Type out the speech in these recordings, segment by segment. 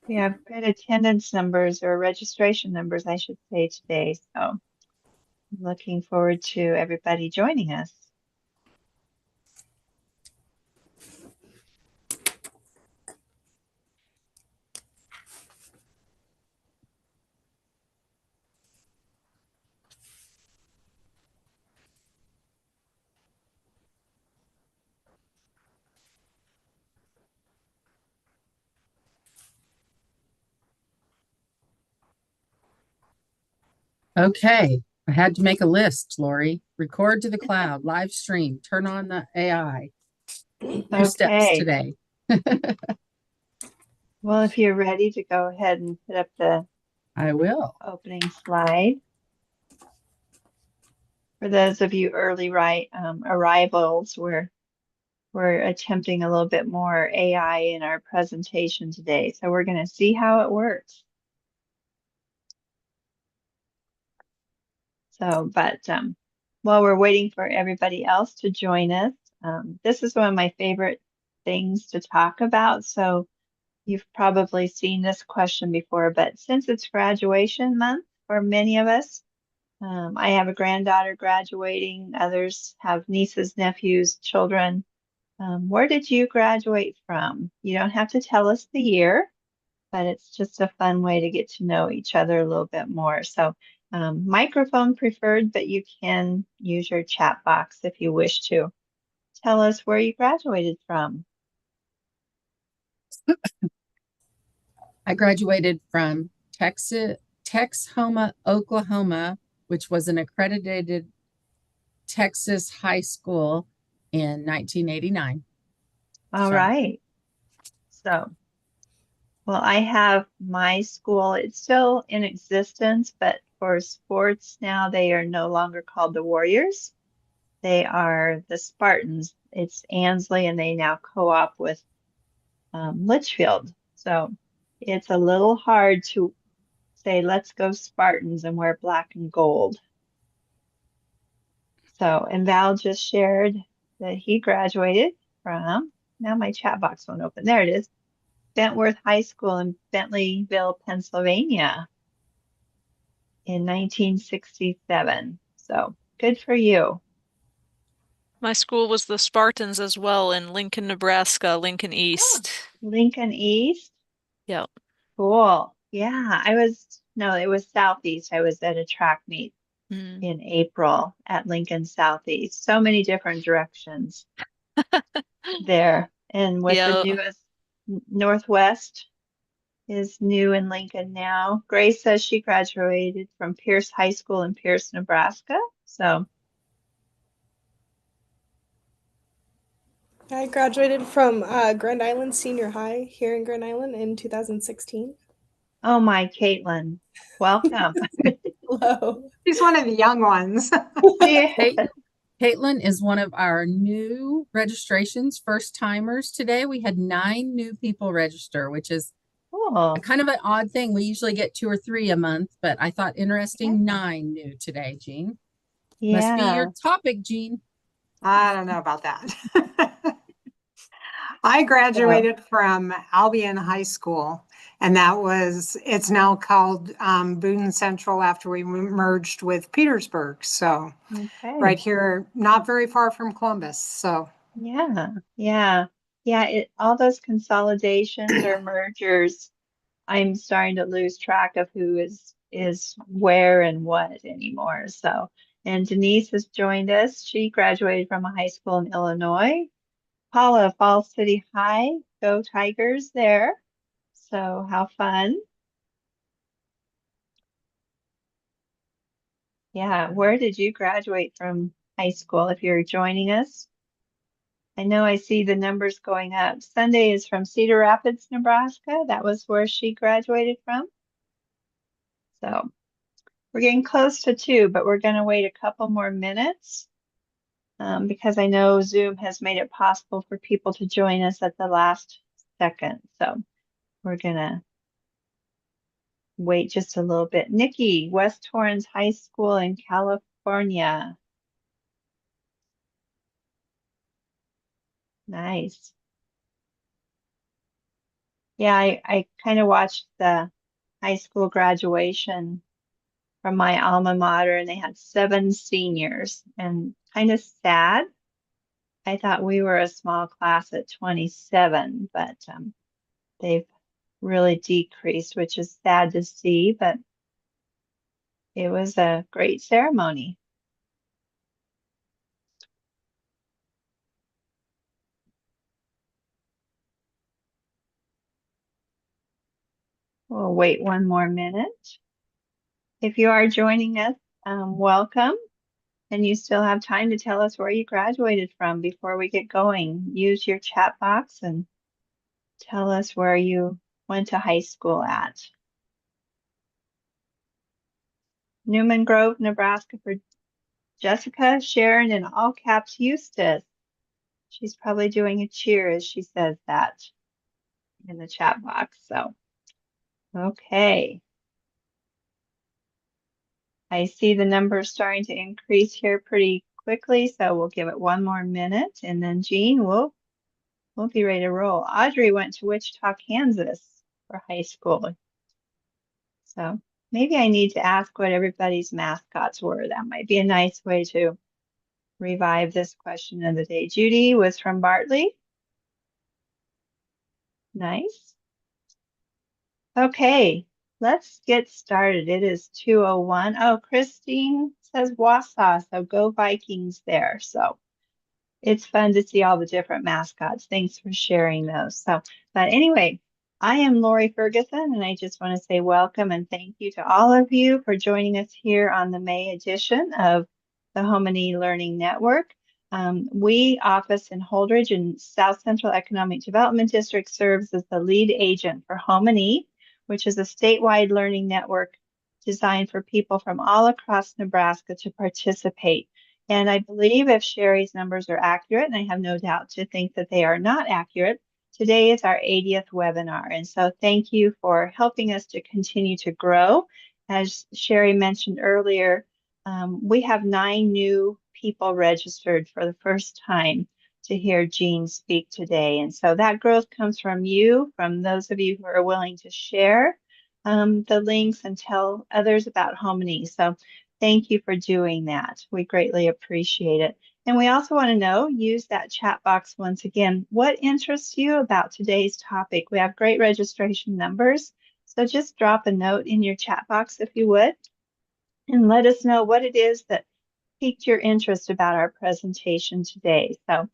We have good attendance numbers or registration numbers, I should say, today. So I'm looking forward to everybody joining us. Okay, I had to make a list, Lori. Record to the cloud, live stream, turn on the AI. 2 steps Okay. today. Well, if you're ready to go ahead and put up the I will. opening slide. For those of you early arrivals, we're attempting a little bit more AI in our presentation today. So we're going to see how it works. So, but while we're waiting for everybody else to join us, this is one of my favorite things to talk about. So you've probably seen this question before, but since it's graduation month for many of us, I have a granddaughter graduating, others have nieces, nephews, children. Where did you graduate from? You don't have to tell us the year, but it's just a fun way to get to know each other a little bit more. So, microphone preferred, but you can use your chat box if you wish to. Tell us where you graduated from. I graduated from Texhoma, Oklahoma, which was an accredited Texas high school in 1989. All So, right. So, well, I have my school. It's still in existence, but for sports now, they are no longer called the Warriors. They are the Spartans. It's Ansley, and they now co-op with Litchfield. So it's a little hard to say, let's go Spartans and wear black and gold. So, and Val just shared that he graduated from, now my chat box won't open. There it is. Bentworth High School in Bentleyville, Pennsylvania in 1967. So good for you. My school was the Spartans as well in Lincoln, Nebraska, Lincoln Oh, East. Lincoln East. Yep. Cool. Yeah, no, it was Southeast. I was at a track meet Mm. in April at Lincoln Southeast. So many different directions there. And with the Yeah. newest Northwest is new in Lincoln now. Grace says she graduated from Pierce High School in Pierce, Nebraska. So, I graduated from Grand Island Senior High here in Grand Island in 2016. oh my, Caitlin, welcome. Hello. She's one of the young ones. Yeah. Caitlin is one of our new registrations, first timers today. We had 9 new people register, which is a Cool. kind of an odd thing. We usually get 2 or 3 a month, but I thought interesting, Yeah. 9 new today, Jean. Must be your Yeah. topic, Jean. I don't know about that. I So, graduated from Albion High School, and it's now called Boone Central after we merged with Petersburg. So, okay. right here, not very far from Columbus. So, Yeah. Yeah. Yeah. All those consolidations or mergers, I'm starting to lose track of who is where and what anymore. So, and Denise has joined us. She graduated from a high school in Illinois. Paula, Falls City High, go Tigers there. So, how fun. Yeah, where did you graduate from high school if you're joining us? I know I see the numbers going up. Sunday is from Cedar Rapids, Nebraska. That was where she graduated from. So we're getting close to 2, but we're going to wait a couple more minutes because I know Zoom has made it possible for people to join us at the last second. So we're going to wait just a little bit. Nikki, West Torrance High School in California. Nice. Yeah, I kind of watched the high school graduation from my alma mater, and they had 7 seniors, and kind of sad. I thought we were a small class at 27, but they've really decreased, which is sad to see, but it was a great ceremony. We'll wait one more minute. If you are joining us, welcome. And you still have time to tell us where you graduated from before we get going. Use your chat box and tell us where you went to high school at. Newman Grove, Nebraska for Jessica, Sharon, and all caps Eustace. She's probably doing a cheer as she says that in the chat box. So, okay. I see the numbers starting to increase here pretty quickly, so we'll give it one more minute, and then Jean, we'll be ready to roll. Audrey went to Wichita, Kansas for high school. So maybe I need to ask what everybody's mascots were. That might be a nice way to revive this question of the day. Judy was from Bartley. Nice. Okay, let's get started. It is 2:01. Oh, Christine says Wausau, so go Vikings there. So it's fun to see all the different mascots. Thanks for sharing those. So, but anyway, I am Lori Ferguson, and I just want to say welcome and thank you to all of you for joining us here on the May edition of the HomeNE Learning Network. We office in Holdridge in South Central Economic Development District serves as the lead agent for HomeNE, which is a statewide learning network designed for people from all across Nebraska to participate. And I believe if Sherry's numbers are accurate, and I have no doubt to think that they are not accurate, today is our 80th webinar. And so thank you for helping us to continue to grow. As Sherry mentioned earlier, we have 9 new people registered for the first time to hear Jean speak today. And so that growth comes from you, from those of you who are willing to share the links and tell others about HomeNE. So thank you for doing that. We greatly appreciate it. And we also want to know, use that chat box once again, what interests you about today's topic? We have great registration numbers. So just drop a note in your chat box if you would, and let us know what it is that piqued your interest about our presentation today. So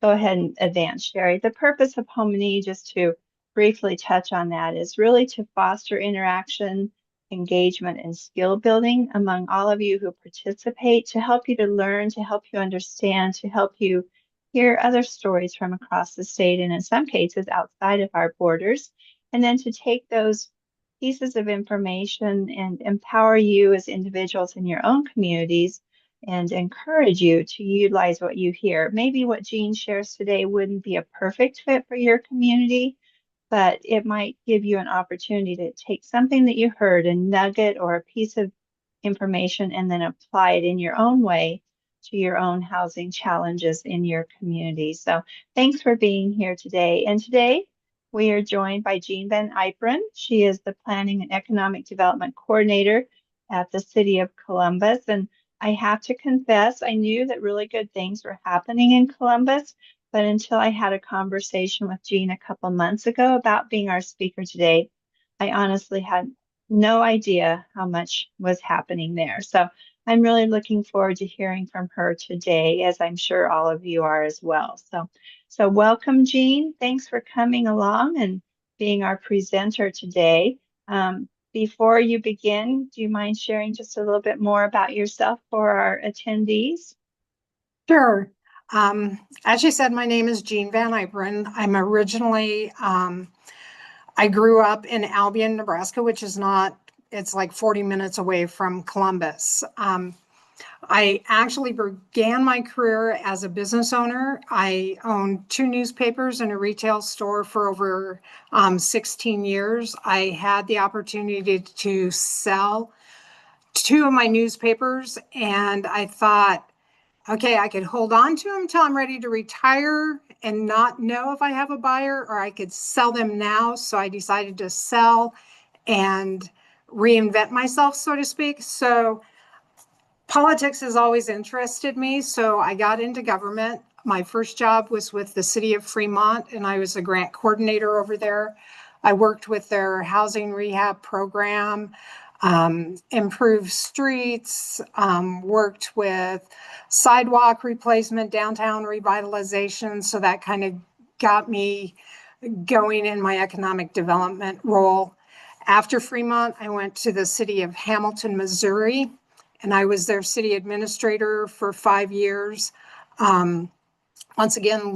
go ahead and advance, Sherry. The purpose of HomeNE, just to briefly touch on that, is really to foster interaction, engagement, and skill building among all of you who participate, to help you to learn, to help you understand, to help you hear other stories from across the state and in some cases outside of our borders, and then to take those pieces of information and empower you as individuals in your own communities and encourage you to utilize what you hear. Maybe what Jean shares today wouldn't be a perfect fit for your community, but it might give you an opportunity to take something that you heard, a nugget or a piece of information, and then apply it in your own way to your own housing challenges in your community. So thanks for being here today. And today we are joined by Jean Van Yperen. She is the Planning and Economic Development Coordinator at the City of Columbus. And I have to confess, I knew that really good things were happening in Columbus, but until I had a conversation with Jean a couple months ago about being our speaker today, I honestly had no idea how much was happening there. So I'm really looking forward to hearing from her today, as I'm sure all of you are as well. So welcome, Jean. Thanks for coming along and being our presenter today. Before you begin, do you mind sharing just a little bit more about yourself for our attendees? Sure. As you said, my name is Jean Van Yperen. I'm originally, I grew up in Albion, Nebraska, which is it's like 40 minutes away from Columbus. I actually began my career as a business owner. I owned 2 newspapers and a retail store for over 16 years. I had the opportunity to sell 2 of my newspapers, and I thought, okay, I could hold on to them until I'm ready to retire and not know if I have a buyer, or I could sell them now. So I decided to sell and reinvent myself, so to speak. So politics has always interested me. So I got into government. My first job was with the city of Fremont, and I was a grant coordinator over there. I worked with their housing rehab program, improved streets, worked with sidewalk replacement, downtown revitalization. So that kind of got me going in my economic development role. After Fremont, I went to the city of Hamilton, Missouri, and I was their city administrator for 5 years. Once again,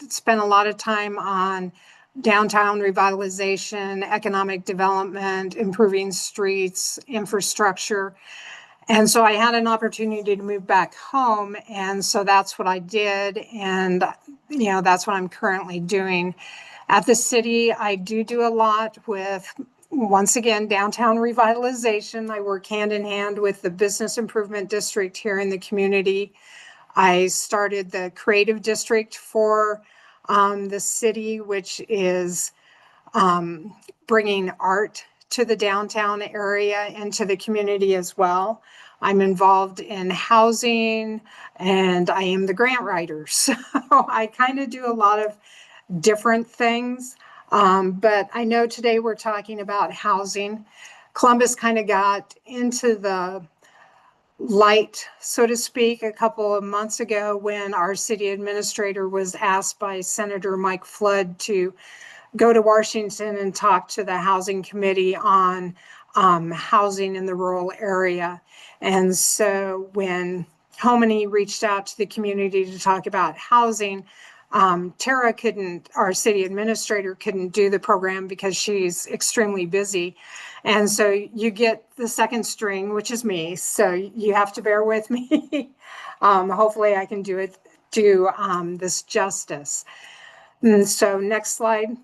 spent a lot of time on downtown revitalization, economic development, improving streets, infrastructure. And so I had an opportunity to move back home. And so that's what I did. And, that's what I'm currently doing. At the city, I do a lot with, once again, downtown revitalization. I work hand in hand with the business improvement district here in the community. I started the creative district for the city, which is bringing art to the downtown area and to the community as well. I'm involved in housing, and I am the grant writer. So I kind of do a lot of different things. But I know today we're talking about housing. Columbus kind of got into the light, so to speak, a couple of months ago when our city administrator was asked by Senator Mike Flood to go to Washington and talk to the housing committee on housing in the rural area. And so when HomeNE reached out to the community to talk about housing, Tara our city administrator couldn't do the program because she's extremely busy. And so you get the second string, which is me. So you have to bear with me. Hopefully I can do this justice. And so next slide.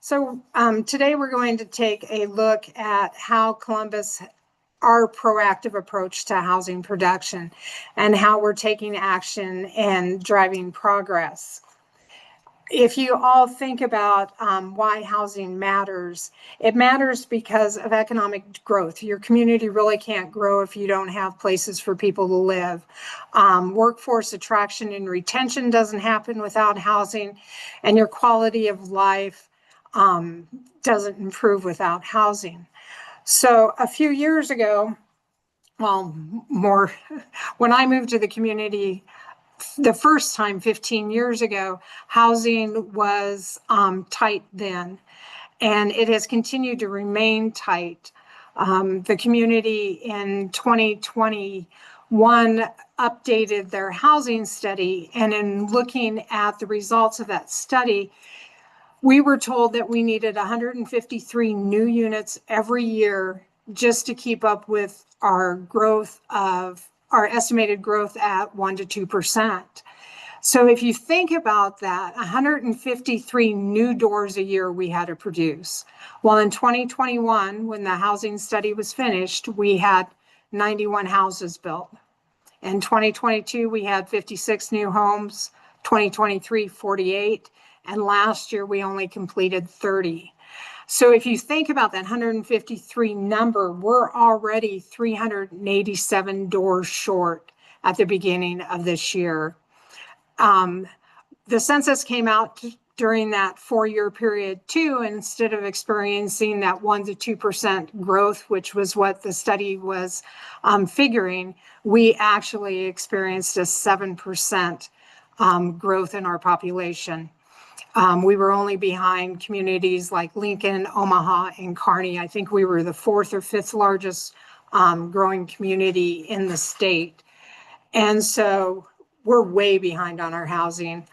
So today we're going to take a look at how our proactive approach to housing production and how we're taking action and driving progress. If you all think about why housing matters, it matters because of economic growth. Your community really can't grow if you don't have places for people to live. Workforce attraction and retention doesn't happen without housing, and your quality of life doesn't improve without housing. So a few years ago, well, more, when I moved to the community the first time 15 years ago, housing was tight then, and it has continued to remain tight. The community in 2021 updated their housing study, and in looking at the results of that study, we were told that we needed 153 new units every year just to keep up with our estimated growth at 1 to 2%. So if you think about that, 153 new doors a year we had to produce. Well, in 2021, when the housing study was finished, we had 91 houses built. In 2022, we had 56 new homes, 2023, 48. And last year, we only completed 30. So if you think about that 153 number, we're already 387 doors short at the beginning of this year. The census came out during that 4-year period too, and instead of experiencing that 1 to 2% growth, which was what the study was figuring, we actually experienced a 7% growth in our population. We were only behind communities like Lincoln, Omaha, and Kearney. I think we were the 4th or 5th largest growing community in the state. And so we're way behind on our housing.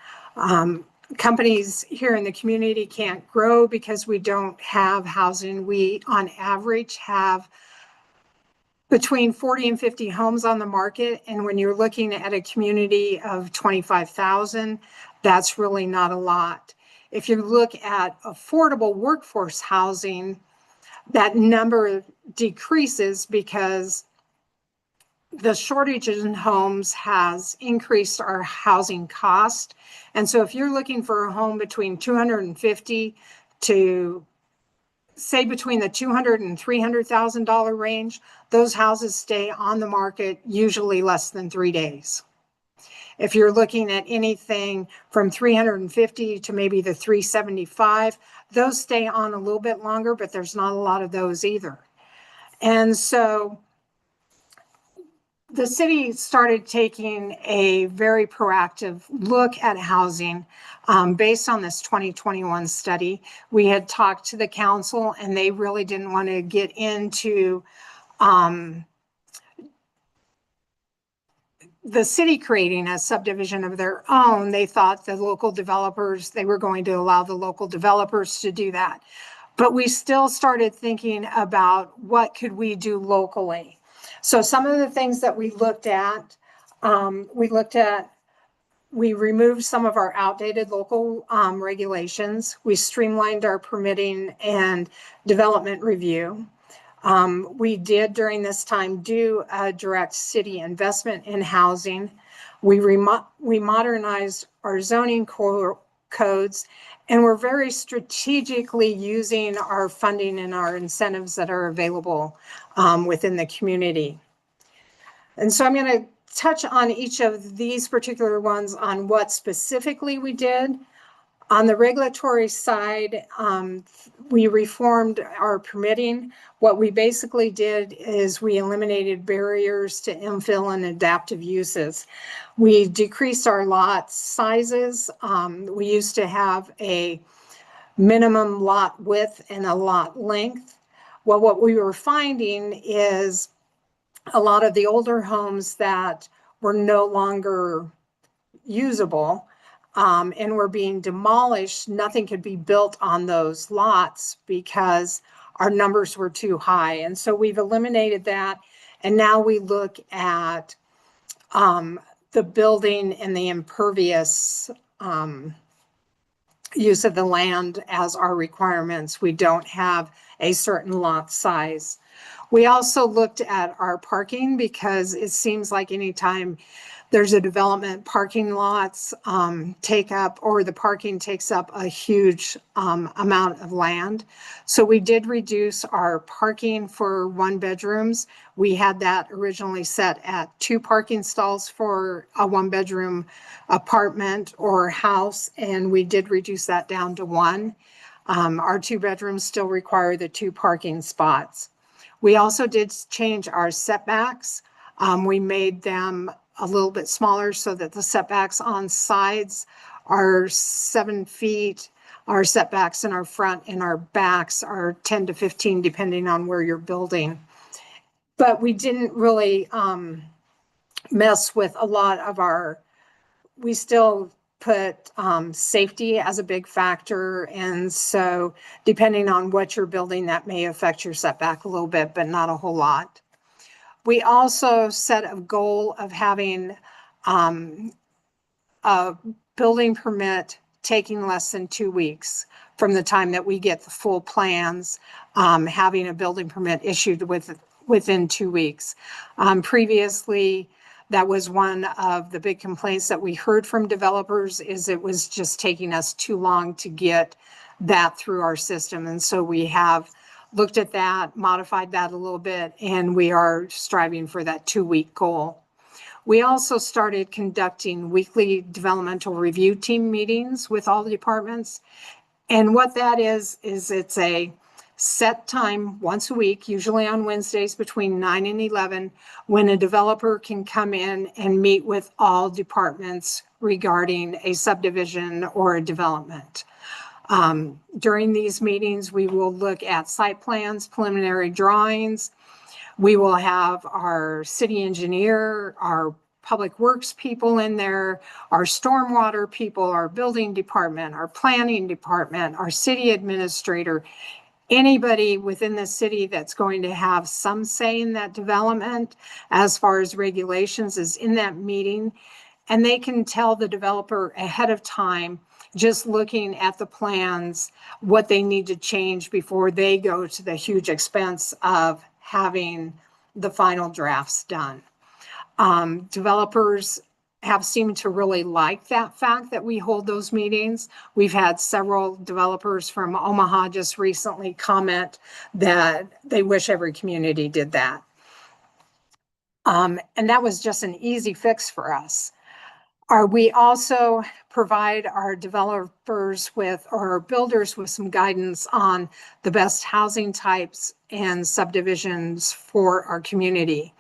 Companies here in the community can't grow because we don't have housing. We, on average, have between 40 and 50 homes on the market. And when you're looking at a community of 25,000, that's really not a lot. If you look at affordable workforce housing, that number decreases because the shortage in homes has increased our housing cost. And so if you're looking for a home between 250 to say between the $200,000 and $300,000 range, those houses stay on the market usually less than 3 days. If you're looking at anything from 350 to maybe the 375, those stay on a little bit longer, but there's not a lot of those either. And so the city started taking a very proactive look at housing based on this 2021 study. We had talked to the council and they really didn't want to get into the city creating a subdivision of their own. They thought the local developers, they were going to allow the local developers to do that. But we still started thinking about what could we do locally. So some of the things that we looked at, we removed some of our outdated local regulations. We streamlined our permitting and development review. We did during this time do a direct city investment in housing. We modernized our zoning codes, and we're very strategically using our funding and our incentives that are available within the community. And so I'm going to touch on each of these particular ones on what specifically we did. On the regulatory side, we reformed our permitting. What we basically did is we eliminated barriers to infill and adaptive uses. We decreased our lot sizes. We used to have a minimum lot width and a lot length. Well, what we were finding is a lot of the older homes that were no longer usable and were being demolished, nothing could be built on those lots because our numbers were too high. And so we've eliminated that. And now we look at the building and the impervious use of the land as our requirements. We don't have a certain lot size. We also looked at our parking because it seems like anytime there's a development, parking lots take up, or the parking takes up a huge amount of land. So we did reduce our parking for 1-bedrooms. We had that originally set at 2 parking stalls for a 1-bedroom apartment or house, and we did reduce that down to 1. Our 2 bedrooms still require the 2 parking spots. We also did change our setbacks. We made them a little bit smaller so that the setbacks on sides are 7 feet. Our setbacks in our front and our backs are 10 to 15, depending on where you're building. But we didn't really mess with a lot of we still put safety as a big factor. And so depending on what you're building, that may affect your setback a little bit, but not a whole lot. We also set a goal of having a building permit taking less than 2 weeks from the time that we get the full plans, having a building permit issued within 2 weeks. Previously, that was one of the big complaints that we heard from developers, is it was just taking us too long to get that through our system. And so we have looked at that, modified that a little bit, and we are striving for that 2-week goal. We also started conducting weekly developmental review team meetings with all the departments. And what that is it's a set time once a week, usually on Wednesdays between 9 and 11, when a developer can come in and meet with all departments regarding a subdivision or a development. During these meetings, we will look at site plans, preliminary drawings. We will have our city engineer, our public works people in there, our stormwater people, our building department, our planning department, our city administrator, anybody within the city that's going to have some say in that development as far as regulations is in that meeting. And they can tell the developer ahead of time, just looking at the plans, what they need to change before they go to the huge expense of having the final drafts done. Developers have seemed to really like that fact that we hold those meetings. We've had several developers from Omaha just recently comment that they wish every community did that. And that was just an easy fix for us. We also provide our developers with, or our builders with, some guidance on the best housing types and subdivisions for our community.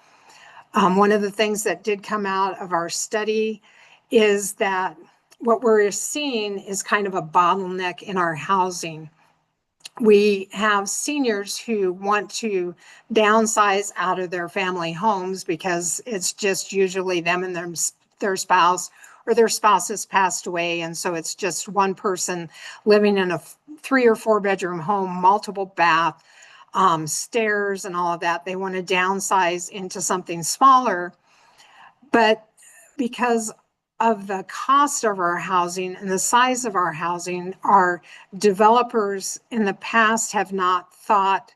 One of the things that did come out of our study is that what we're seeing is kind of a bottleneck in our housing. We have seniors who want to downsize out of their family homes because it's just usually them and their spouse, or their spouse has passed away. And so it's just one person living in a 3 or 4 bedroom home, multiple bath, stairs and all of that. They want to downsize into something smaller. But because of the cost of our housing and the size of our housing, our developers in the past have not thought,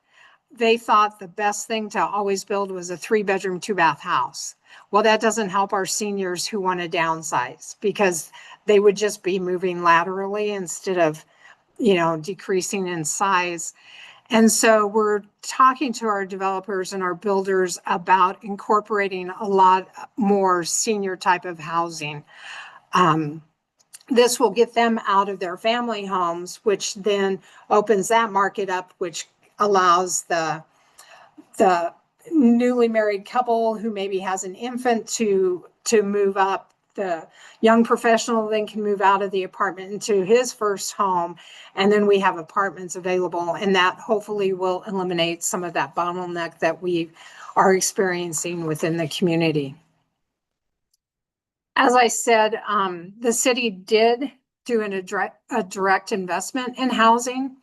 they thought the best thing to always build was a 3 bedroom, 2 bath house. Well, that doesn't help our seniors who want to downsize, because they would just be moving laterally instead of, decreasing in size. And so we're talking to our developers and our builders about incorporating a lot more senior type of housing. This will get them out of their family homes, which then opens that market up, which allows the newly married couple who maybe has an infant to move up. The young professional then can move out of the apartment into his first home, and then we have apartments available, and that hopefully will eliminate some of that bottleneck that we are experiencing within the community. As I said, the city did do a direct investment in housing.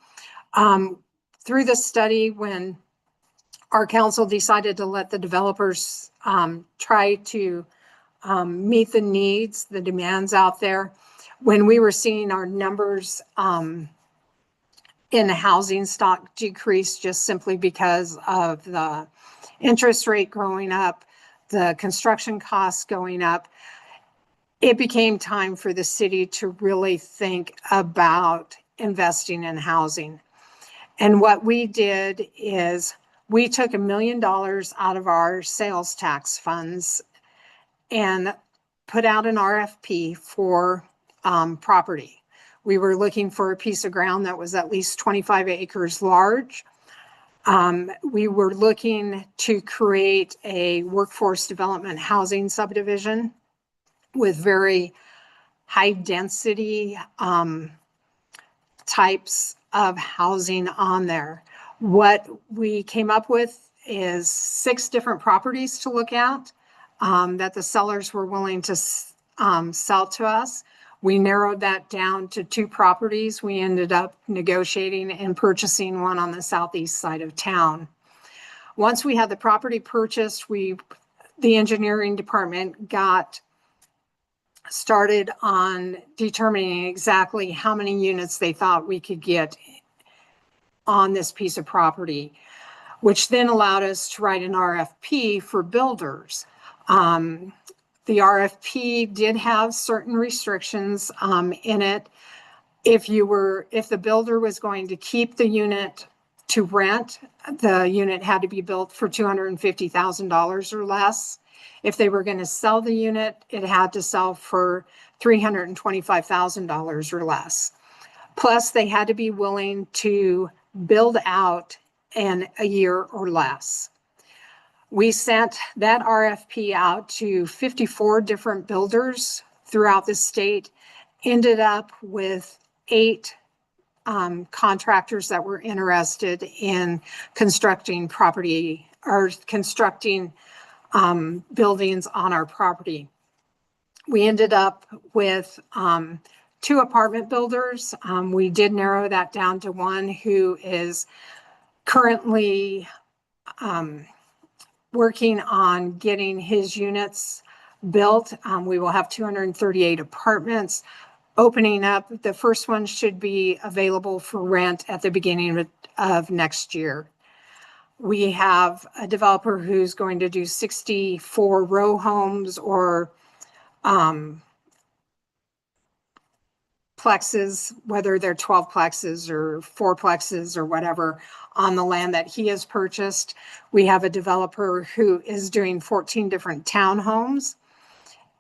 Through the study, when our council decided to let the developers try to meet the needs, the demands out there, when we were seeing our numbers in the housing stock decrease just simply because of the interest rate growing up, the construction costs going up, it became time for the city to really think about investing in housing. And what we did is we took $1 million out of our sales tax funds and put out an RFP for property. We were looking for a piece of ground that was at least 25 acres large. We were looking to create a workforce development housing subdivision with very high density types of housing on there. What we came up with is 6 different properties to look at that the sellers were willing to sell to us. We narrowed that down to 2 properties. We ended up negotiating and purchasing one on the southeast side of town. Once we had the property purchased, the engineering department got started on determining exactly how many units they thought we could get on this piece of property, which then allowed us to write an RFP for builders. The RFP did have certain restrictions in it. If the builder was going to keep the unit to rent, the unit had to be built for $250,000 or less. If they were going to sell the unit, it had to sell for $325,000 or less. Plus, they had to be willing to build out in a year or less. We sent that RFP out to 54 different builders throughout the state, ended up with 8 contractors that were interested in constructing property or constructing buildings on our property. We ended up with 2 apartment builders. We did narrow that down to one who is currently working on getting his units built. We will have 238 apartments opening up. The first one should be available for rent at the beginning of next year. We have a developer who's going to do 64 row homes or plexes, whether they're 12 plexes or 4 plexes or whatever, on the land that he has purchased. We have a developer who is doing 14 different townhomes.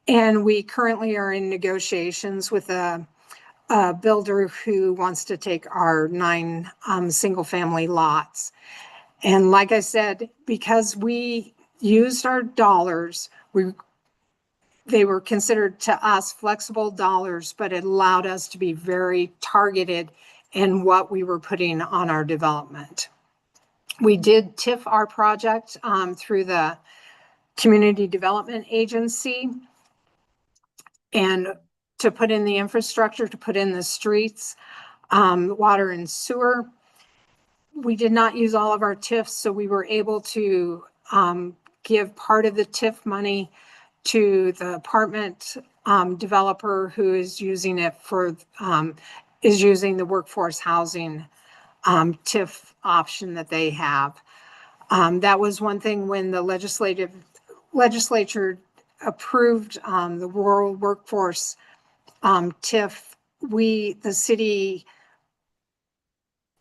And we currently are in negotiations with a builder who wants to take our 9 single family lots. And like I said, because we used our dollars, they were considered to us flexible dollars, but it allowed us to be very targeted in what we were putting on our development. We did TIF our project through the Community Development Agency, and to put in the infrastructure, to put in the streets, water and sewer. We did not use all of our TIFs, so we were able to give part of the TIF money to the apartment developer who is using it for, is using the workforce housing TIF option that they have. That was one thing when the legislature approved the rural workforce TIF. The city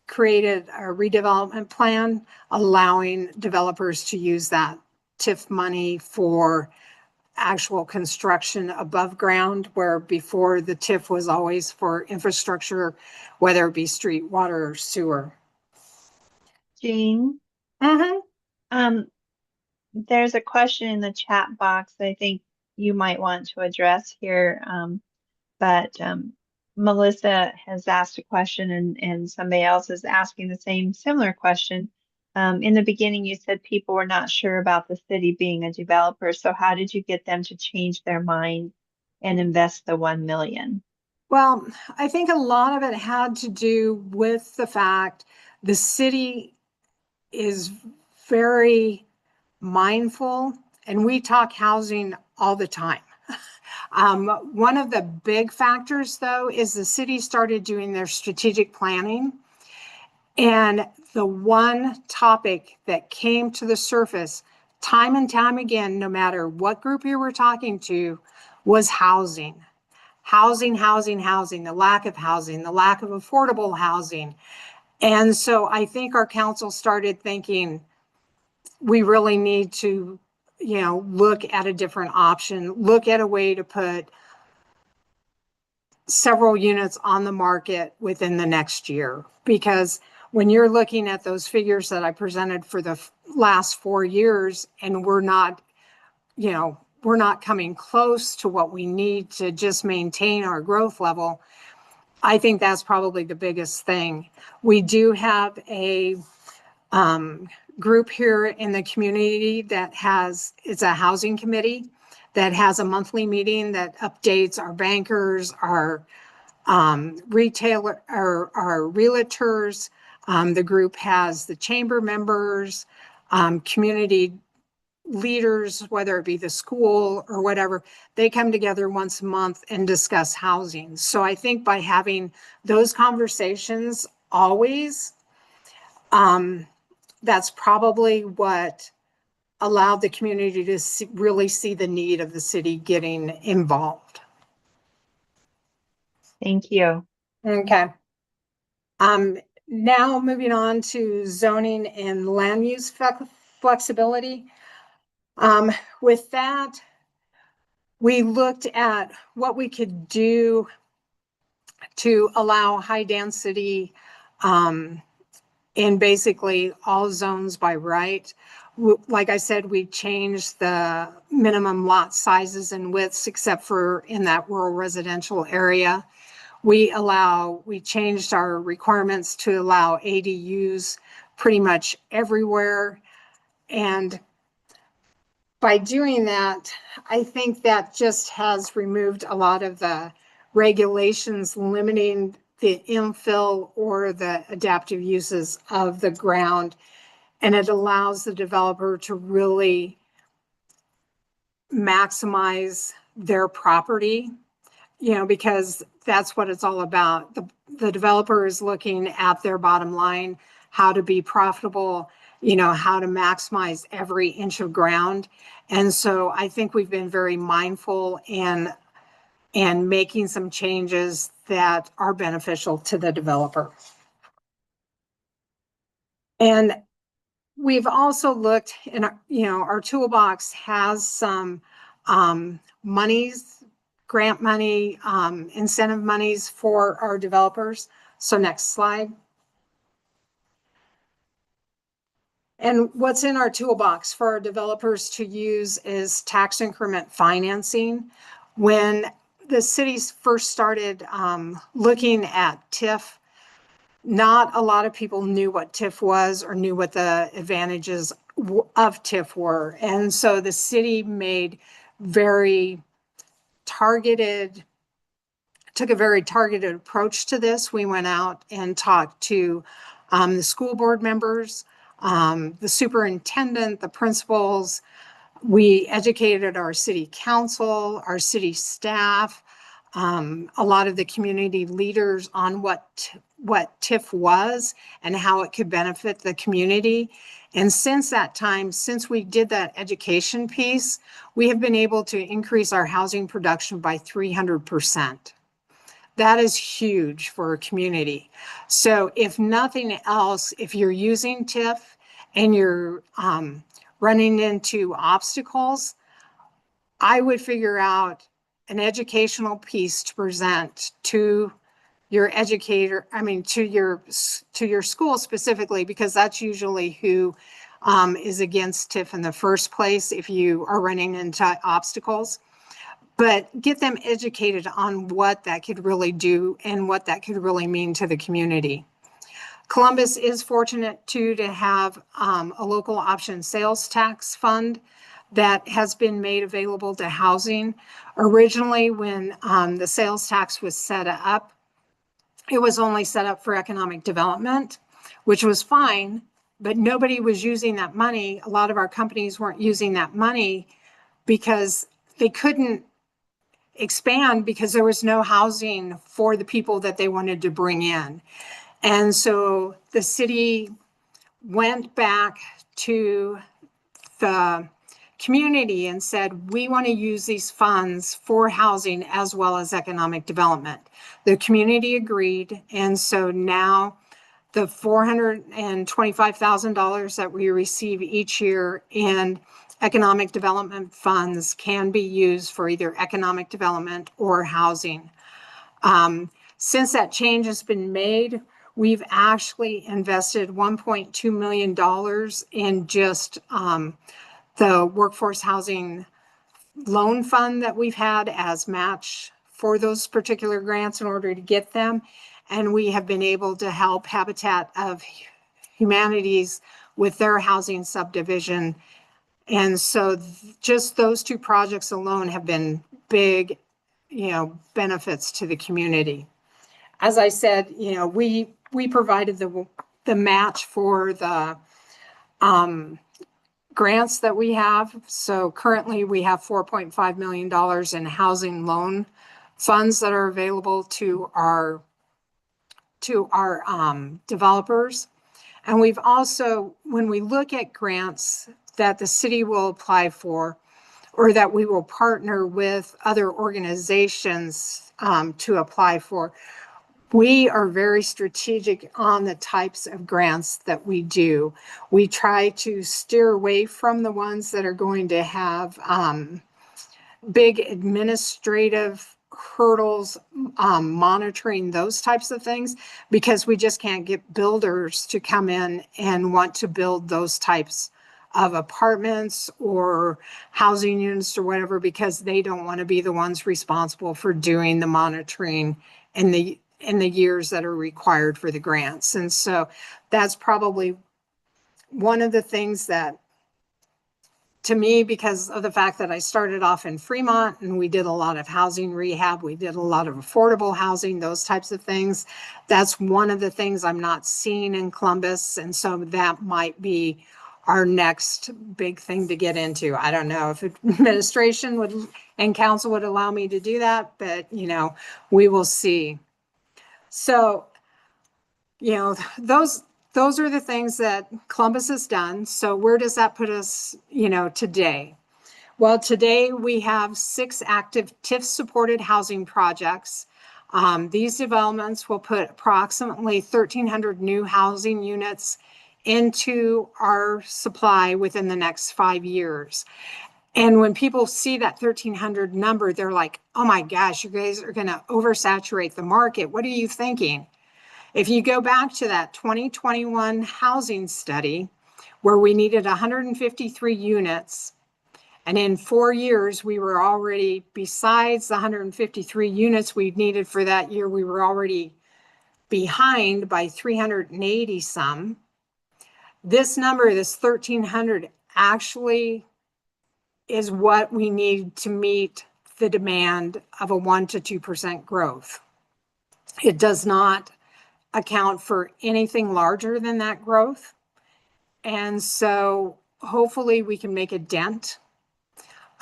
created a redevelopment plan allowing developers to use that TIF money for actual construction above ground, where before the TIF was always for infrastructure, whether it be street, water, or sewer. Jean, there's a question in the chat box that I think you might want to address here. But Melissa has asked a question, and somebody else is asking the same similar question. In the beginning, you said people were not sure about the city being a developer. So how did you get them to change their mind and invest the 1 million? Well, I think a lot of it had to do with the fact the city is very mindful, and we talk housing all the time. One of the big factors, though, is the city started doing their strategic planning. And the one topic that came to the surface time and time again, no matter what group you were talking to, was housing. Housing, the lack of housing, the lack of affordable housing. And so I think our council started thinking we really need to, look at a different option, look at a way to put several units on the market within the next year. Because when you're looking at those figures that I presented for the last 4 years, and we're not coming close to what we need to just maintain our growth level, I think that's probably the biggest thing. We do have a group here in the community that it's a housing committee that has a monthly meeting that updates our bankers, our retailer, our realtors. The group has the chamber members, community leaders, whether it be the school or whatever. They come together once a month and discuss housing. So I think by having those conversations always, that's probably what allowed the community to really see the need of the city getting involved. Thank you. Okay. Now moving on to zoning and land use flexibility. With that, we looked at what we could do to allow high density in basically all zones by right. Like I said, we changed the minimum lot sizes and widths, except for in that rural residential area. We changed our requirements to allow ADUs pretty much everywhere. And by doing that, I think that just has removed a lot of the regulations limiting the infill or the adaptive uses of the ground. And it allows the developer to really maximize their property, because that's what it's all about. The developer is looking at their bottom line, how to be profitable, how to maximize every inch of ground. And so I think we've been very mindful and making some changes that are beneficial to the developer. And we've also looked in, our toolbox has some monies, grant money, incentive monies for our developers. So next slide. And what's in our toolbox for our developers to use is tax increment financing. When the cities first started looking at TIF, not a lot of people knew what TIF was or knew what the advantages of TIF were. And so the city took a very targeted approach to this. We went out and talked to the school board members, the superintendent, the principals. We educated our city council, our city staff, a lot of the community leaders on what TIF was and how it could benefit the community. And since that time, since we did that education piece, we have been able to increase our housing production by 300%. That is huge for a community. So if nothing else, if you're using TIF and you're running into obstacles, I would figure out an educational piece to present to your educator, to your school specifically, because that's usually who is against TIF in the first place if you are running into obstacles. But get them educated on what that could really do and what that could really mean to the community. Columbus is fortunate too to have a local option sales tax fund that has been made available to housing. Originally, when the sales tax was set up, it was only set up for economic development, which was fine, but nobody was using that money. A lot of our companies weren't using that money because they couldn't expand because there was no housing for the people that they wanted to bring in. And so the city went back to the community and said, we want to use these funds for housing as well as economic development. The community agreed. And so now the $425,000 that we receive each year in economic development funds can be used for either economic development or housing. Since that change has been made, we've actually invested $1.2 million in just the workforce housing loan fund that we've had as match for those particular grants in order to get them. And we have been able to help Habitat of Humanities with their housing subdivision. And so just those two projects alone have been big, benefits to the community. As I said, we provided the match for the grants that we have. So currently we have $4.5 million in housing loan funds that are available to our developers. And we've also, when we look at grants that the city will apply for, or that we will partner with other organizations to apply for, we are very strategic on the types of grants that we do. We try to steer away from the ones that are going to have big administrative hurdles, monitoring those types of things, because we just can't get builders to come in and want to build those types of apartments or housing units or whatever, because they don't want to be the ones responsible for doing the monitoring in the years that are required for the grants. And so that's probably one of the things that, to me, because of the fact that I started off in Fremont and we did a lot of housing rehab, we did a lot of affordable housing, those types of things. That's one of the things I'm not seeing in Columbus. And so that might be our next big thing to get into. I don't know if administration and council would allow me to do that, but we will see. So, those those are the things that Columbus has done. So where does that put us, today? Well, today we have 6 active TIF supported housing projects. These developments will put approximately 1,300 new housing units into our supply within the next 5 years. And when people see that 1,300 number, they're like, oh my gosh, you guys are going to oversaturate the market. What are you thinking? If you go back to that 2021 housing study where we needed 153 units, and in 4 years, we were already, besides the 153 units we needed for that year, we were already behind by 380 some. This number, this 1,300, actually is what we need to meet the demand of a 1 to 2% growth. It does not account for anything larger than that growth. And so hopefully we can make a dent.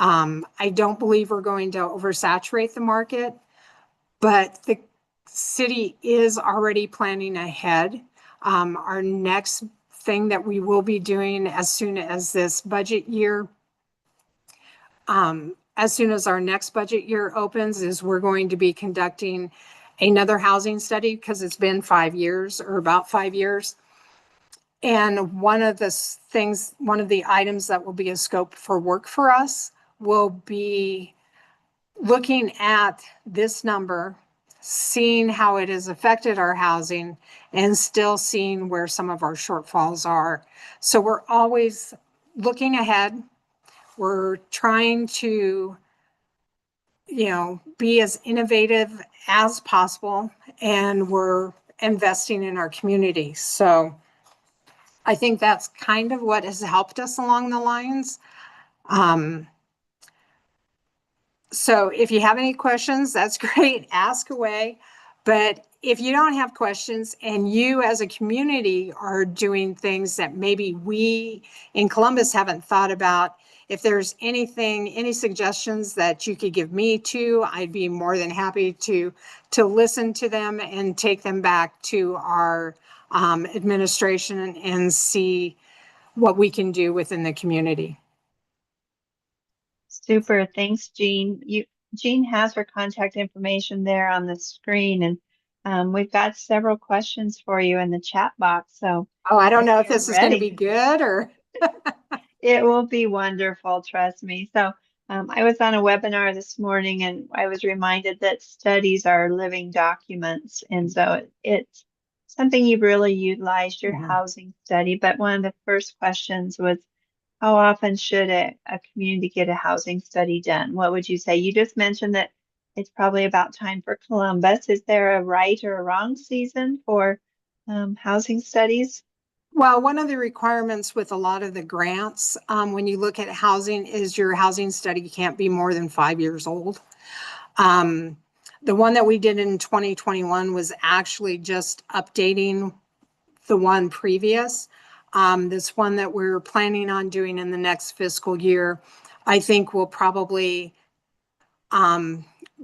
I don't believe we're going to oversaturate the market, but the city is already planning ahead. Our next thing that we will be doing as soon as this budget year, as soon as our next budget year opens, is we're going to be conducting another housing study because it's been 5 years or about 5 years. And one of the items that will be a scope for work for us will be looking at this number, seeing how it has affected our housing, and still seeing where some of our shortfalls are. So we're always looking ahead. We're trying to, be as innovative as possible, and we're investing in our community. So I think that's kind of what has helped us along the lines. So if you have any questions, that's great. Ask away. But if you don't have questions and you as a community are doing things that maybe we in Columbus haven't thought about, if there's any suggestions that you could give me too, I'd be more than happy to listen to them and take them back to our administration and see what we can do within the community. Super. Thanks, Jean. Jean has her contact information there on the screen, and we've got several questions for you in the chat box. So, I don't know if you're this is going to ready. be good or. It will be wonderful, trust me. So, I was on a webinar this morning, and I was reminded that studies are living documents, and so it's something you've really utilized your housing study. But one of the first questions was, how often should a community get a housing study done? What would you say? You just mentioned that it's probably about time for Columbus. Is there a right or a wrong season for housing studies? Well, one of the requirements with a lot of the grants, when you look at housing, is your housing study can't be more than 5 years old. The one that we did in 2021 was actually just updating the one previous. This one that we're planning on doing in the next fiscal year, I think will probably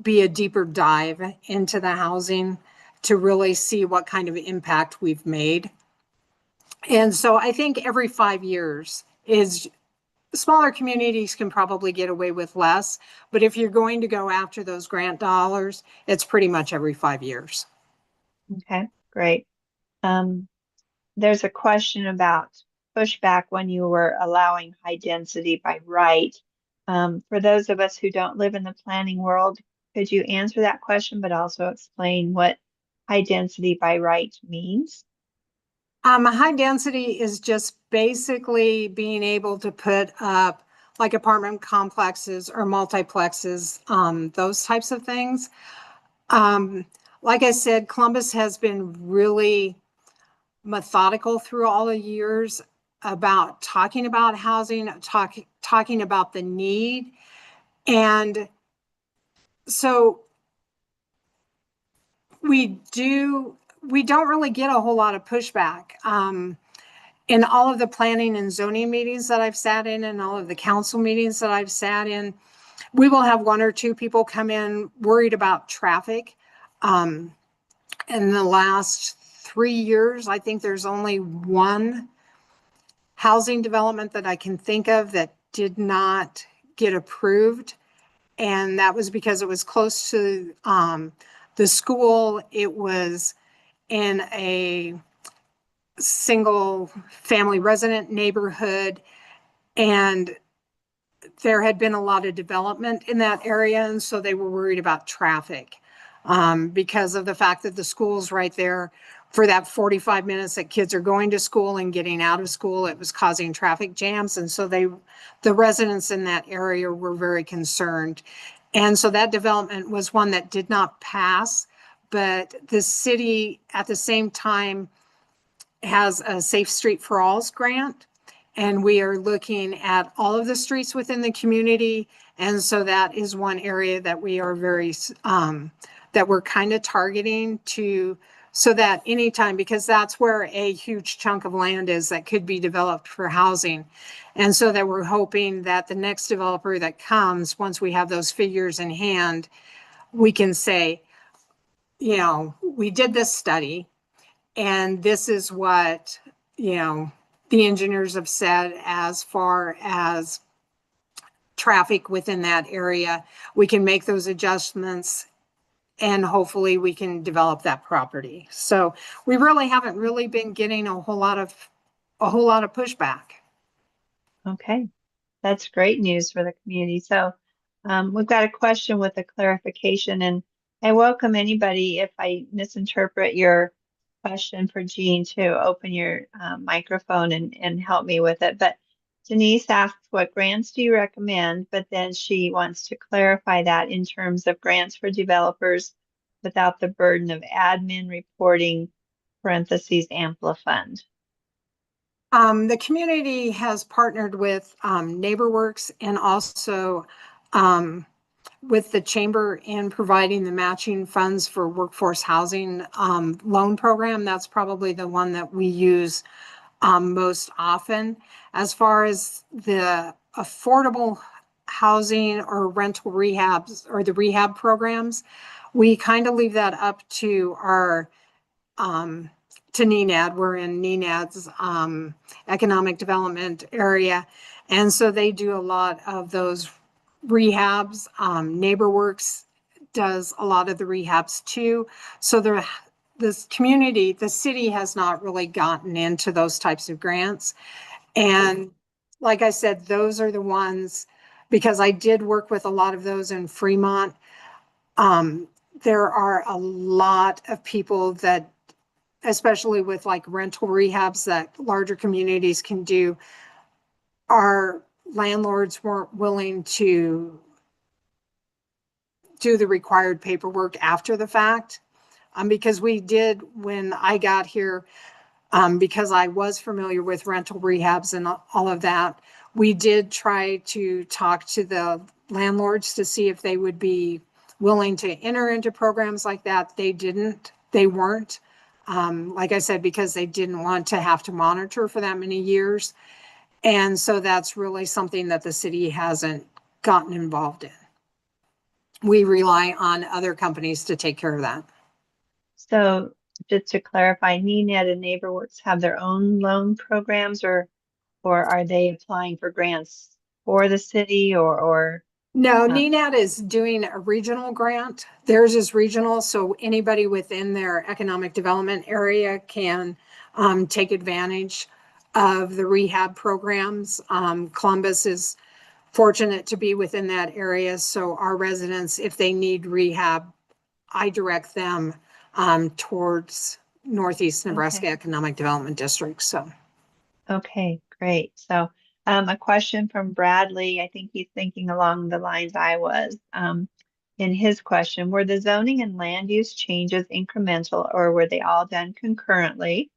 be a deeper dive into the housing to really see what kind of impact we've made. And so I think every 5 years is, smaller communities can probably get away with less, but if you're going to go after those grant dollars, it's pretty much every 5 years. Okay, great. There's a question about pushback when you were allowing high density by right. For those of us who don't live in the planning world, could you answer that question, but also explain what high density by right means? High density is just basically being able to put up like apartment complexes or multiplexes, those types of things. Like I said, Columbus has been really methodical through all the years about talking about housing, talking about the need. And so we don't really get a whole lot of pushback. In all of the planning and zoning meetings that I've sat in and all of the council meetings that I've sat in, we will have 1 or 2 people come in worried about traffic. In the last 3 years, I think there's only one housing development that I can think of that did not get approved. And that was because it was close to the school. It was in a single family resident neighborhood, and there had been a lot of development in that area. And so they were worried about traffic because of the fact that the school's right there. For that 45 minutes that kids are going to school and getting out of school, it was causing traffic jams. And so the residents in that area were very concerned. And so that development was one that did not pass, but the city at the same time has a Safe Street for All's grant. And we are looking at all of the streets within the community. And so that is one area that we are that we're kind of targeting to, so that anytime, because that's where a huge chunk of land is that could be developed for housing. And so that we're hoping that the next developer that comes, once we have those figures in hand, we can say, you know, we did this study and this is what, you know, the engineers have said as far as traffic within that area. We can make those adjustments and hopefully we can develop that property. So we really haven't really been getting a whole lot of pushback. Okay, that's great news for the community. So we've got a question with a clarification, and I welcome anybody, if I misinterpret your question for Jean, to open your microphone and help me with it. But Denise asks, what grants do you recommend? But then she wants to clarify that in terms of grants for developers without the burden of admin reporting, parentheses, AmpliFund. The community has partnered with NeighborWorks and also with the chamber in providing the matching funds for workforce housing loan program. That's probably the one that we use most often. As far as the affordable housing or rental rehabs or the rehab programs, we kind of leave that up to our to NENAD. We're in NENAD's economic development area. And so they do a lot of those rehabs. NeighborWorks does a lot of the rehabs too. So this community, the city has not really gotten into those types of grants. And like I said, those are the ones, because I did work with a lot of those in Fremont. There are a lot of people that, especially with like rental rehabs that larger communities can do, our landlords weren't willing to do the required paperwork after the fact. Because we did, when I got here, because I was familiar with rental rehabs and all of that, we did try to talk to the landlords to see if they would be willing to enter into programs like that. They weren't. Like I said, because they didn't want to have to monitor for that many years. And so that's really something that the city hasn't gotten involved in. We rely on other companies to take care of that. So just to clarify, NENAD and NeighborWorks have their own loan programs, or are they applying for grants for the city or No, NENAD is doing a regional grant. Theirs is regional, so anybody within their economic development area can take advantage of the rehab programs. Columbus is fortunate to be within that area, so our residents, if they need rehab, I direct them towards Northeast Nebraska Economic Development District. So, okay, great. So a question from Bradley. I think he's thinking along the lines I was in his question. Were the zoning and land use changes incremental, or were they all done concurrently?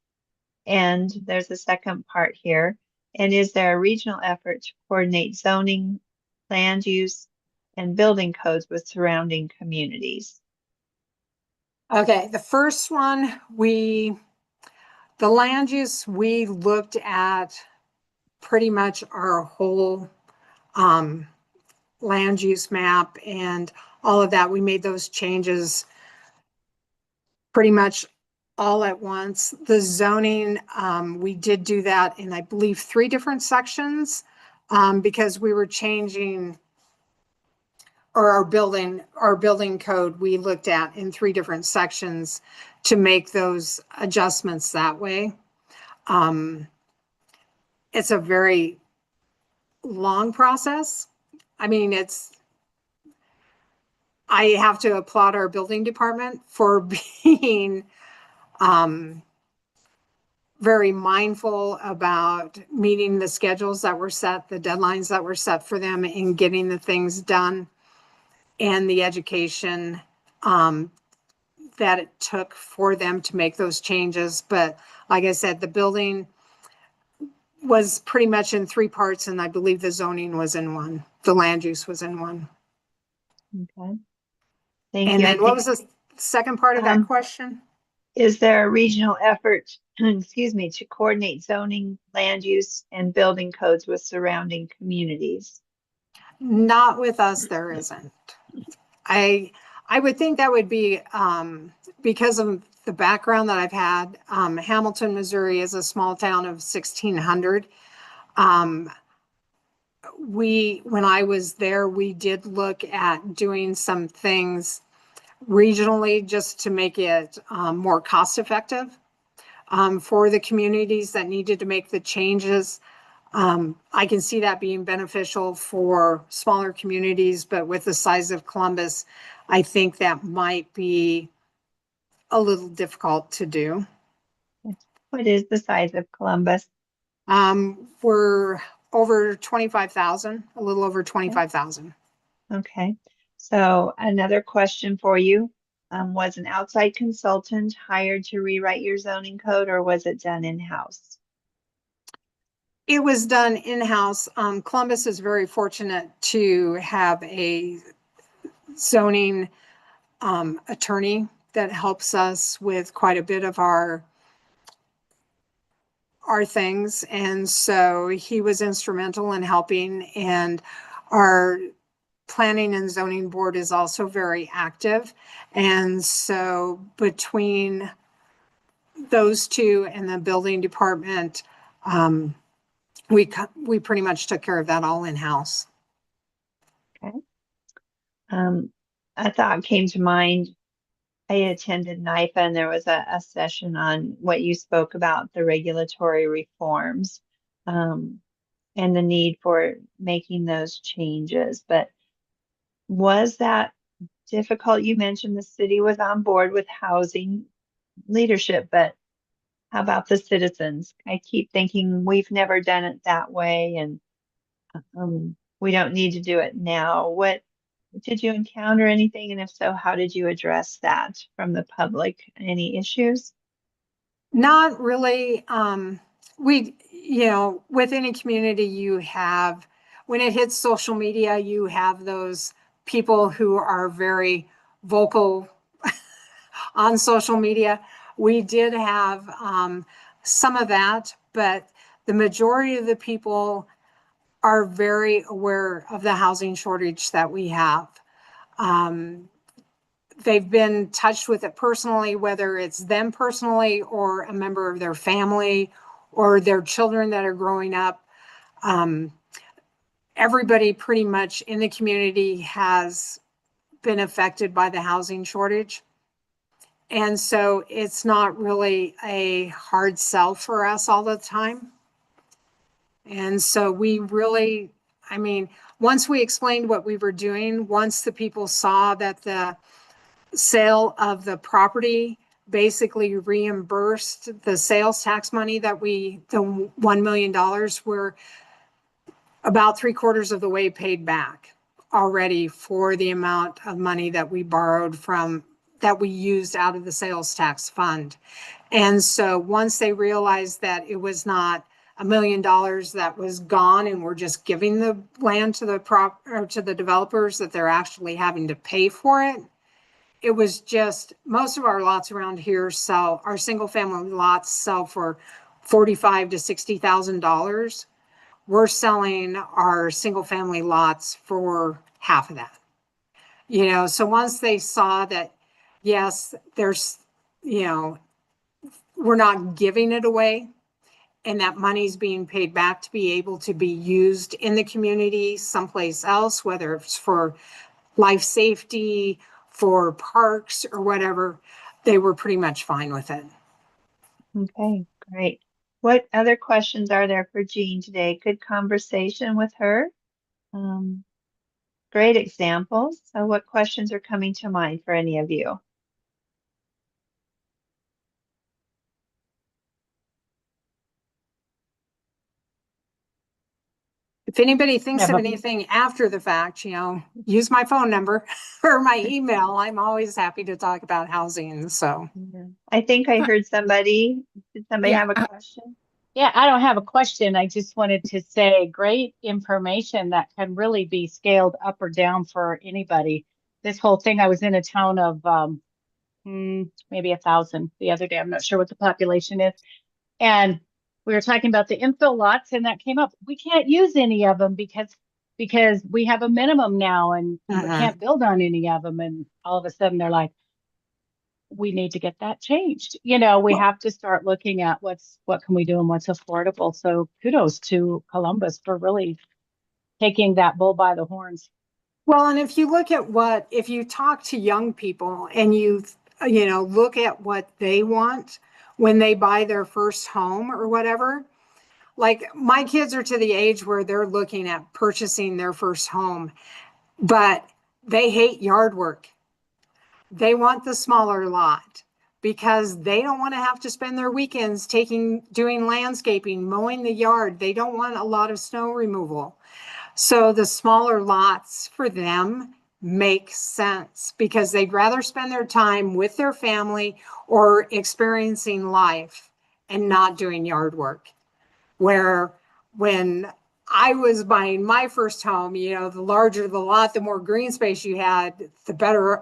And there's a second part here. And is there a regional effort to coordinate zoning, land use, and building codes with surrounding communities? okay, the first one, the land use, we looked at pretty much our whole land use map and all of that. We made those changes pretty much all at once. The zoning, we did do that in, I believe, 3 different sections, because we were changing, or our building code, we looked at in 3 different sections to make those adjustments that way. It's a very long process. I mean, I have to applaud our building department for being very mindful about meeting the schedules that were set, the deadlines that were set for them, and getting the things done, and the education that it took for them to make those changes. But like I said, the building was pretty much in 3 parts, and I believe the zoning was in 1. The land use was in 1. Okay. Thank And you. then what was the second part of that question? Is there a regional effort, excuse me, to coordinate zoning, land use, and building codes with surrounding communities? Not with us, there isn't. I would think that would be because of the background that I've had. Hamilton, Missouri is a small town of 1,600. When I was there, we did look at doing some things regionally just to make it more cost effective for the communities that needed to make the changes. I can see that being beneficial for smaller communities, but with the size of Columbus, I think that might be a little difficult to do. What is the size of Columbus? We're over 25,000, a little over 25,000. Okay. So another question for you. Was an outside consultant hired to rewrite your zoning code, or was it done in-house? It was done in-house. Columbus is very fortunate to have a zoning attorney that helps us with quite a bit of our things. And so he was instrumental in helping, and our planning and zoning board is also very active. And so between those 2 and the building department, we pretty much took care of that all in-house. Okay. A thought came to mind. I attended NIFA and there was a session on what you spoke about, the regulatory reforms, and the need for making those changes. But was that difficult? You mentioned the city was on board with housing leadership, but how about the citizens? I keep thinking we've never done it that way, and we don't need to do it now. What did you encounter anything? And if so, how did you address that from the public? Any issues? Not really. With any community, you have, when it hits social media, you have those people who are very vocal on social media. We did have some of that, but the majority of the people are very aware of the housing shortage that we have. They've been touched with it personally, whether it's them personally or a member of their family or their children that are growing up. Everybody pretty much in the community has been affected by the housing shortage. And so it's not really a hard sell for us all the time. And so we really, once we explained what we were doing, once the people saw that the sale of the property basically reimbursed the sales tax money that the $1 million were about 3/4 of the way paid back already for the amount of money that we borrowed that we used out of the sales tax fund. And so once they realized that it was not $1 million that was gone and we're just giving the land to the developers, that they're actually having to pay for it. It was just, most of our lots around here our single family lots sell for $45,000 to $60,000. We're selling our single family lots for half of that. So once they saw that, yes, there's, we're not giving it away, and that money's being paid back to be able to be used in the community someplace else, whether it's for life safety, for parks or whatever, they were pretty much fine with it. Okay, great. What other questions are there for Jean today? Good conversation with her. Um, Great examples. So what questions are coming to mind for any of you? If anybody thinks of Never. anything after the fact, use my phone number or my email. I'm always happy to talk about housing. So, Yeah. I think I heard somebody. Did somebody Yeah, have a question? Yeah, I don't have a question. I just wanted to say great information that can really be scaled up or down for anybody. This whole thing, I was in a town of maybe 1,000 the other day. I'm not sure what the population is. And we were talking about the infill lots, and that came up. We can't use any of them because we have a minimum now, and we can't build on any of them. And all of a sudden, they're like, we need to get that changed. We have to start looking at what can we do and what's affordable. So kudos to Columbus for really taking that bull by the horns. well, and if you look at if you talk to young people and look at what they want when they buy their first home or whatever, like my kids are to the age where they're looking at purchasing their first home, but they hate yard work. They want the smaller lot because they don't want to have to spend their weekends doing landscaping, mowing the yard. They don't want a lot of snow removal. So the smaller lots for them make sense because they'd rather spend their time with their family or experiencing life and not doing yard work. Where when I was buying my first home, the larger the lot, the more green space you had, the better,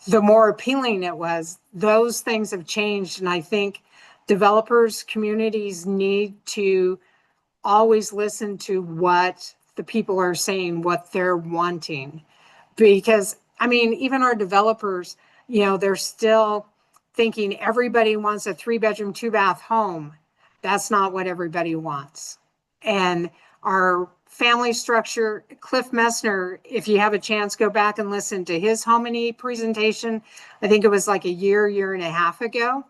the more appealing it was. Those things have changed. And I think developers, communities need to always listen to what the people are saying, what they're wanting. Because, even our developers, they're still thinking everybody wants a 3-bedroom, 2-bath home. That's not what everybody wants. And our family structure, Cliff Messner, if you have a chance, go back and listen to his HomeNE presentation. I think it was like a year and a half ago.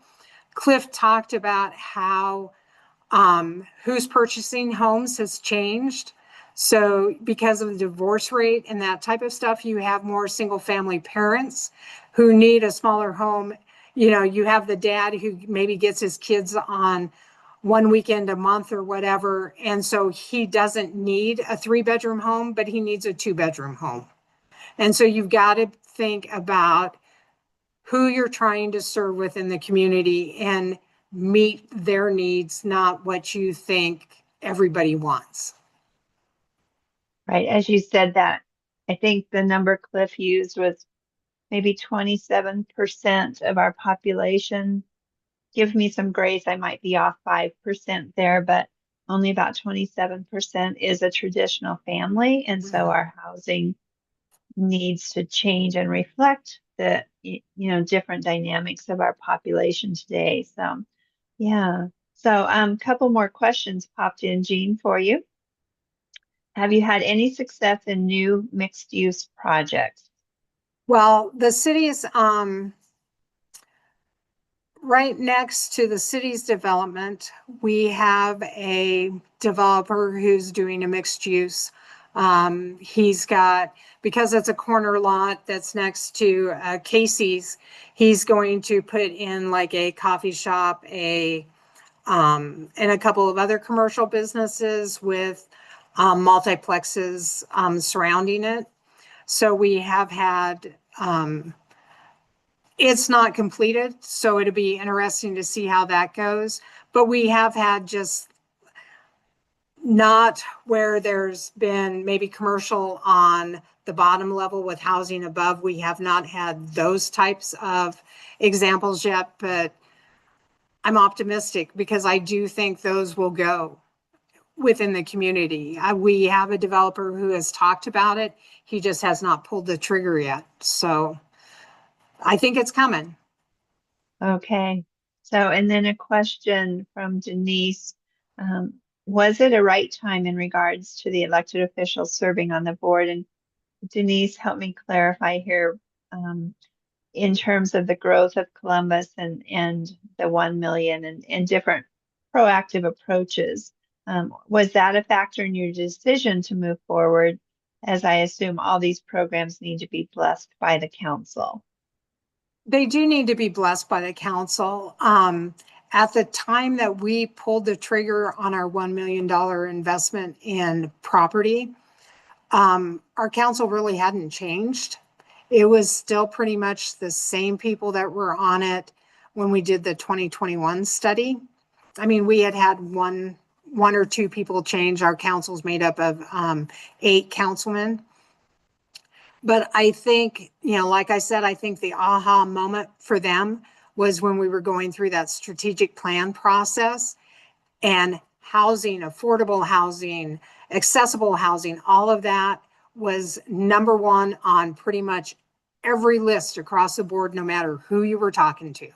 Cliff talked about how who's purchasing homes has changed. So because of the divorce rate and that type of stuff, you have more single family parents who need a smaller home. You have the dad who maybe gets his kids on one weekend a month or whatever. And so he doesn't need a 3-bedroom home, but he needs a 2-bedroom home. And so you've got to think about who you're trying to serve within the community and meet their needs, not what you think everybody wants. Right. As you said that, I think the number Cliff used was maybe 27% of our population. Give me some grace, I might be off 5% there, but only about 27% is a traditional family. And so our housing needs to change and reflect the different dynamics of our population today. So yeah. So couple more questions popped in, Jean, for you. Have you had any success in new mixed use projects? Well, the city's right next to the city's development, we have a developer who's doing a mixed use. He's got, because it's a corner lot that's next to Casey's, he's going to put in like a coffee shop, and a couple of other commercial businesses with multiplexes surrounding it. So we have had, it's not completed, so it'll be interesting to see how that goes. But we have had just not where there's been maybe commercial on the bottom level with housing above. We have not had those types of examples yet, but I'm optimistic because I do think those will go within the community. We have a developer who has talked about it. He just has not pulled the trigger yet. So I think it's coming. Okay. So, and then a question from Denise. Um, was it a right time in regards to the elected officials serving on the board? And Denise, help me clarify here, in terms of the growth of Columbus and the 1 million and different proactive approaches. Was that a factor in your decision to move forward? As I assume all these programs need to be blessed by the council. They do need to be blessed by the council. At the time that we pulled the trigger on our $1 million investment in property, our council really hadn't changed. It was still pretty much the same people that were on it when we did the 2021 study. I mean, we had one or two people change. Our council's made up of 8 councilmen. But I think, like I said, I think the aha moment for them was when we were going through that strategic plan process, and housing, affordable housing, accessible housing, all of that was number one on pretty much every list across the board, no matter who you were talking to.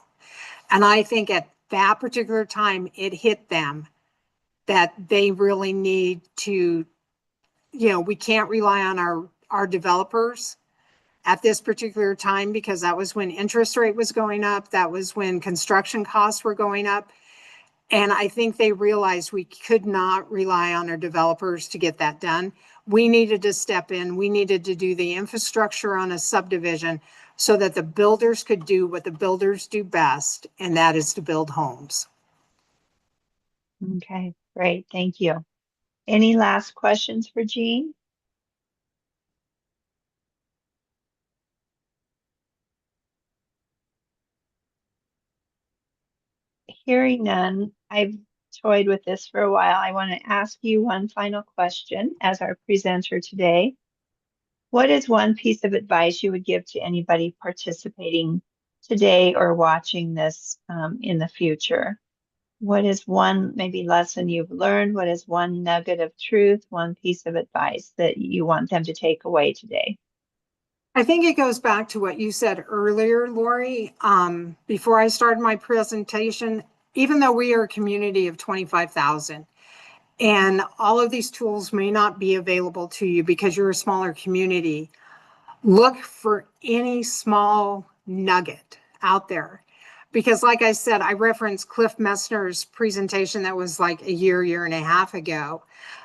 And I think at that particular time, it hit them that they really need to, we can't rely on our developers at this particular time, because that was when interest rate was going up. That was when construction costs were going up. And I think they realized we could not rely on our developers to get that done. We needed to step in. We needed to do the infrastructure on a subdivision so that the builders could do what the builders do best, and that is to build homes. Okay, great. Thank you. Any last questions for Jean? Hearing none, I've toyed with this for a while. I want to ask you one final question as our presenter today. What is one piece of advice you would give to anybody participating today or watching this in the future? What is one maybe lesson you've learned? What is one nugget of truth, one piece of advice that you want them to take away today? I think it goes back to what you said earlier, Lori. Before I started my presentation, even though we are a community of 25,000, and all of these tools may not be available to you because you're a smaller community, look for any small nugget out there. Because like I said, I referenced Cliff Messner's presentation that was like a year and a half ago.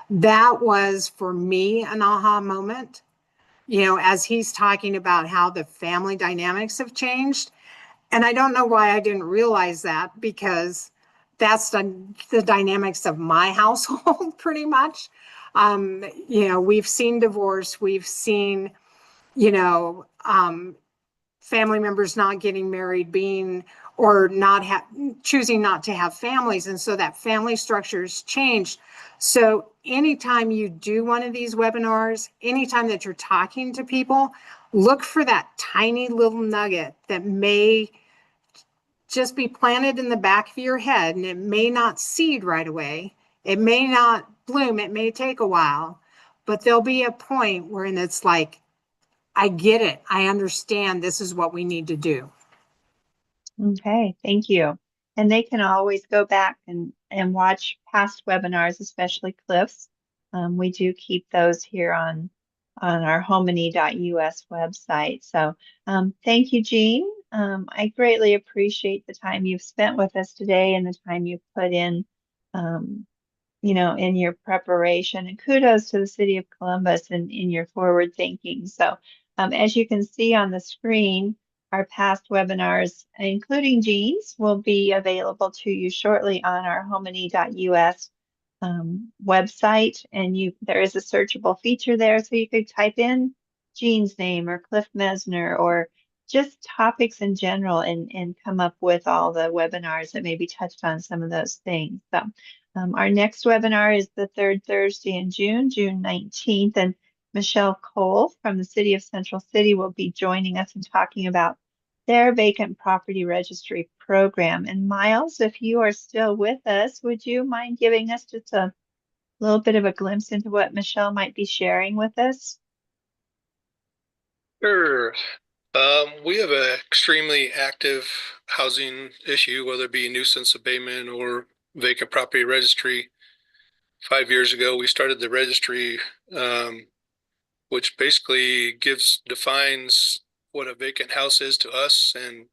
That was, for me, an aha moment. As he's talking about how the family dynamics have changed. And I don't know why I didn't realize that, because that's the dynamics of my household pretty much. We've seen divorce, we've seen, family members not getting married, or choosing not to have families. And so that family structure's changed. So anytime you do one of these webinars, anytime that you're talking to people, look for that tiny little nugget that may just be planted in the back of your head, and it may not seed right away. It may not bloom. It may take a while, but there'll be a point where it's like, I get it. I understand this is what we need to do. Okay, thank you. And they can always go back and watch past webinars, especially Cliff's. We do keep those here on our HomeNE.us website. So thank you, Jean. I greatly appreciate the time you've spent with us today and the time you've put in, in your preparation. And kudos to the City of Columbus and in your forward thinking. So as you can see on the screen, our past webinars, including Jean's, will be available to you shortly on our HomeNE.us website. And there is a searchable feature there, so you could type in Jean's name or Cliff Mesner or just topics in general and come up with all the webinars that maybe touched on some of those things. So our next webinar is the third Thursday in June, June 19th, and Michelle Cole from the City of Central City will be joining us and talking about their vacant property registry program. And Miles, if you are still with us, would you mind giving us just a little bit of a glimpse into what Michelle might be sharing with us? Sure. We have an extremely active housing issue, whether it be nuisance abatement or vacant property registry. 5 years ago, we started the registry, which basically defines what a vacant house is to us. And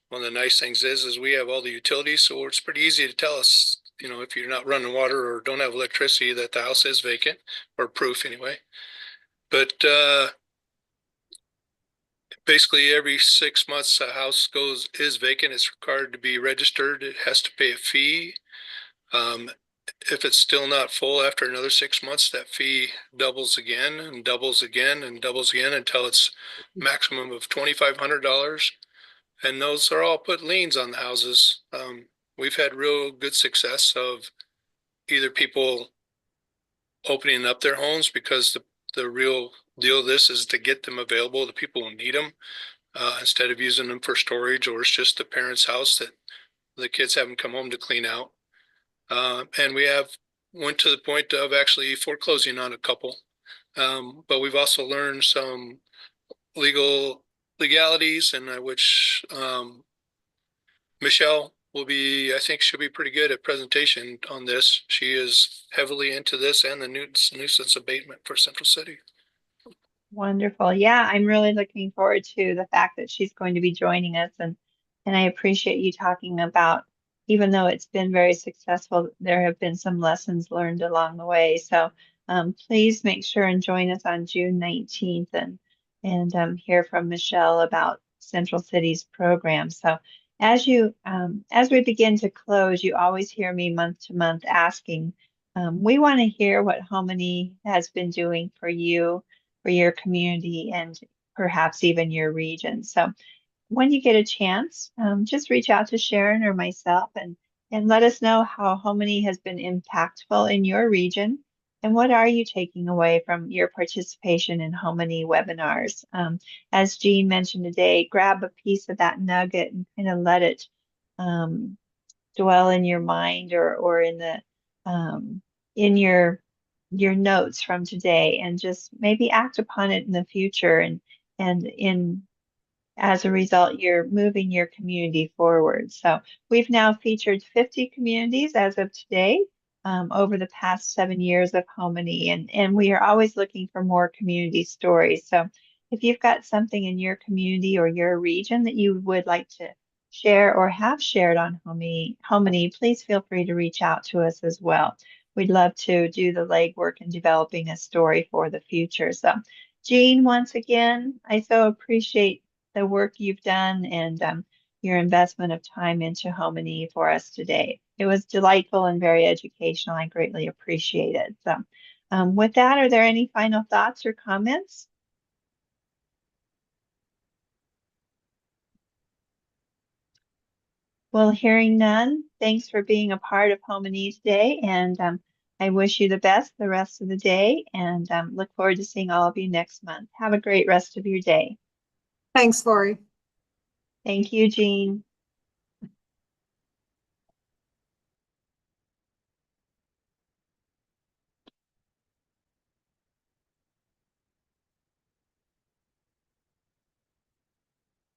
one of the nice things is we have all the utilities, so it's pretty easy to tell us, if you're not running water or don't have electricity, that the house is vacant, or proof anyway. But basically every 6 months a house is vacant. It's required to be registered. It has to pay a fee. If it's still not full after another 6 months, that fee doubles again and doubles again and doubles again until it's maximum of $2,500. And those are all put liens on the houses. We've had real good success of either people opening up their homes, because the real deal of this is to get them available to people who need them, instead of using them for storage, or it's just the parents' house that the kids haven't come home to clean out. And we went to the point of actually foreclosing on a couple. But we've also learned some legalities, and which Michelle I think she'll be pretty good at presentation on this. She is heavily into this and the nuisance abatement for Central City. Wonderful. Yeah, I'm really looking forward to the fact that she's going to be joining us, and I appreciate you talking about, even though it's been very successful, there have been some lessons learned along the way. So please make sure and join us on June 19th and hear from Michelle about Central City's program. So as we begin to close, you always hear me month to month asking, we want to hear what HomeNE has been doing for you, for your community, and perhaps even your region. So when you get a chance, just reach out to Sharon or myself and let us know how HomeNE has been impactful in your region, and what are you taking away from your participation in HomeNE webinars. As Jean mentioned today, grab a piece of that nugget and kind of let it dwell in your mind, or in the in your notes from today, and just maybe act upon it in the future, and in as a result, you're moving your community forward. So we've now featured 50 communities as of today, over the past 7 years of HomeNE, and we are always looking for more community stories. So if you've got something in your community or your region that you would like to share or have shared on HomeNE, please feel free to reach out to us as well. We'd love to do the legwork in developing a story for the future. So Jean, once again, I so appreciate the work you've done, and your investment of time into HomeNE for us today. It was delightful and very educational. I greatly appreciate it. So with that, are there any final thoughts or comments? Well, hearing none, thanks for being a part of HomeNE today, and I wish you the best the rest of the day, and look forward to seeing all of you next month. Have a great rest of your day. Thanks, Lori. Thank you, Jean.